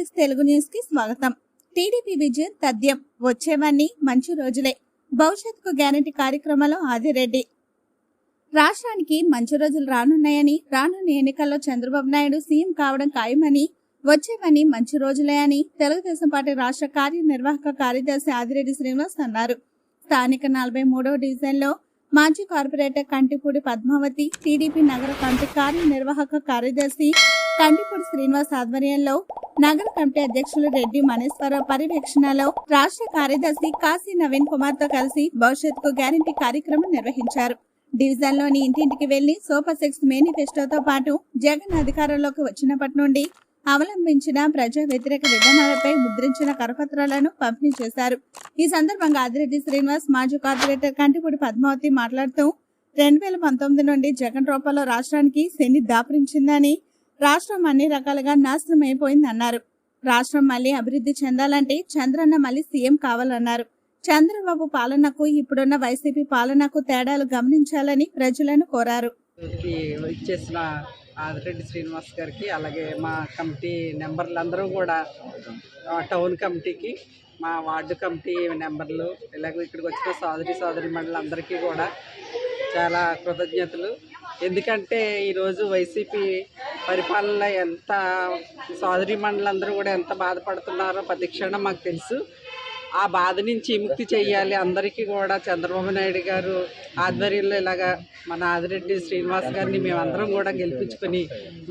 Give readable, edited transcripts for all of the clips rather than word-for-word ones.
6 Telugu news కి స్వాగతం. TDP విజయం తథ్యం, వచ్చేవన్నీ మంచి రోజులే. భవిష్యత్తుకు గ్యారంటీ కార్యక్రమంలో ఆదిరెడ్డి. రాష్ట్రానికి మంచి రోజులు రానున్నాయని, రానున్న ఎన్నికల్లో చంద్రబాబు నాయుడు సీఎం కావడం ఖాయమని, వచ్చేవన్నీ మంచి రోజులే అని తెలుగుదేశం పార్టీ రాష్ట్ర కార్యనిర్వాహక కార్యదర్శి ఆదిరెడ్డి శ్రీనివాస్ అన్నారు. స్థానిక 43వ డివిజన్లో మాజీ కార్పొరేటర్ కంటిపూడి పద్మావతి, టీడీపీ నగర కమిటీ కార్యనిర్వాహక కార్యదర్శి కంటిపూడి శ్రీనివాస్ ఆధ్వర్యంలో నగర కమిటీ అధ్యక్షులు రెడ్డి మనీశ్వరరావు పర్యవేక్షణలో రాష్ట్ర కార్యదర్శి కాశీ నవీన్ కుమార్ తో కలిసి భవిష్యత్తుకు గ్యారంటీ కార్యక్రమం నిర్వహించారు. డివిజన్లోని ఇంటింటికి వెళ్లి సూపర్ 6 మేనిఫెస్టోతో పాటు జగన్ అధికారంలోకి వచ్చినప్పటి నుండి అవలంబించిన ప్రజా వ్యతిరేక విధానాలపై ముద్రించిన కరపత్రాలను పంపిణీ చేశారు. ఈ సందర్భంగా ఆదిరెడ్డి శ్రీనివాస్, మాజీ కార్పొరేటర్ కంటిపూడి పద్మావతి మాట్లాడుతూ 2019 నుండి జగన్ రూపంలో రాష్ట్రానికి శని దాపురించిందని, రాష్ట్రం అన్ని రకాలుగా నాశనం అయిపోయిందన్నారు. రాష్ట్రం మళ్లీ అభివృద్ధి చెందాలంటే చంద్రన్న మళ్లీ సీఎం కావాలన్నారు. చంద్రబాబు పాలనకు ఇప్పుడున్న వైసీపీ పాలనకు తేడాలు గమనించాలని ప్రజలను కోరారు. ఆదిరెడ్డి శ్రీనివాస్ గారికి, అలాగే మా కమిటీ నెంబర్లందరూ కూడా, టౌన్ కమిటీకి, మా వార్డు కమిటీ నెంబర్లు, ఇలాగ ఇక్కడికి వచ్చిన సోదరి మండలందరికీ కూడా చాలా కృతజ్ఞతలు. ఎందుకంటే ఈరోజు వైసీపీ పరిపాలన ఎంత సోదరి మండలందరూ కూడా ఎంత బాధపడుతున్నారో ప్రతి క్షణం మాకు తెలుసు. ఆ బాధ నుంచి విముక్తి చేయాలి అందరికీ కూడా చంద్రబాబు నాయుడు గారు ఆధ్వర్యంలో ఇలాగా మన ఆదిరెడ్డి శ్రీనివాస్ గారిని మేమందరం కూడా గెలిపించుకొని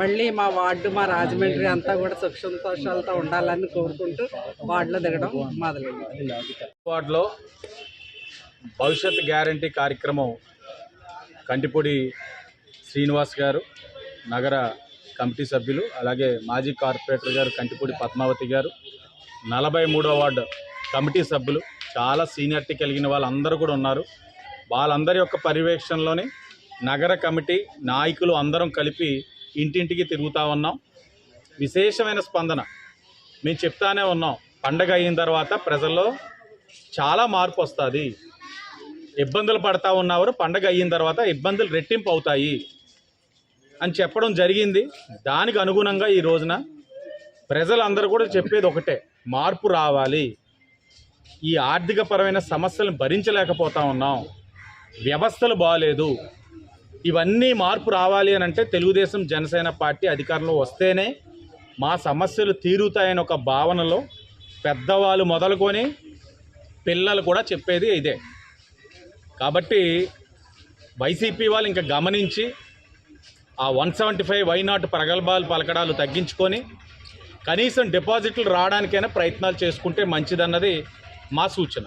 మళ్ళీ మా వార్డు, మా రాజమండ్రి అంతా కూడా సుఖ సంతోషాలతో ఉండాలని కోరుకుంటూ వార్డులో దిగడం మొదలైంది. వార్డులో భవిష్యత్ గ్యారంటీ కార్యక్రమం కంటిపూడి శ్రీనివాస్ గారు, నగర కమిటీ సభ్యులు, అలాగే మాజీ కార్పొరేటర్ గారు కంటిపూడి పద్మావతి గారు, 43వ వార్డు కమిటీ సభ్యులు, చాలా సీనియారిటీ కలిగిన వాళ్ళందరూ కూడా ఉన్నారు. వాళ్ళందరి యొక్క పర్యవేక్షణలోనే నగర కమిటీ నాయకులు అందరం కలిపి ఇంటింటికి తిరుగుతూ ఉన్నాం. విశేషమైన స్పందన మేము చెప్తానే ఉన్నాం. పండగ అయిన తర్వాత ప్రజల్లో చాలా మార్పు వస్తుంది. ఇబ్బందులు పడతా ఉన్నవారు పండగ అయిన తర్వాత ఇబ్బందులు రెట్టింపు అవుతాయి అని చెప్పడం జరిగింది. దానికి అనుగుణంగా ఈ రోజున ప్రజలందరూ కూడా చెప్పేది ఒకటే, మార్పు రావాలి. ఈ ఆర్థికపరమైన సమస్యలను భరించలేకపోతా ఉన్నాం, వ్యవస్థలు బాగాలేదు, ఇవన్నీ మార్పు రావాలి అని అంటే తెలుగుదేశం జనసేన పార్టీ అధికారంలో వస్తేనే మా సమస్యలు తీరుతాయని ఒక భావనలో పెద్దవాళ్ళు మొదలుకొని పిల్లలు కూడా చెప్పేది ఇదే. కాబట్టి వైసీపీ వాళ్ళు ఇంకా గమనించి ఆ 175 వైనాట్ ప్రగల్భాలు పలకడాలు తగ్గించుకొని కనీసం డిపాజిట్లు రావడానికైనా ప్రయత్నాలు చేసుకుంటే మంచిదన్నది మా సూచన.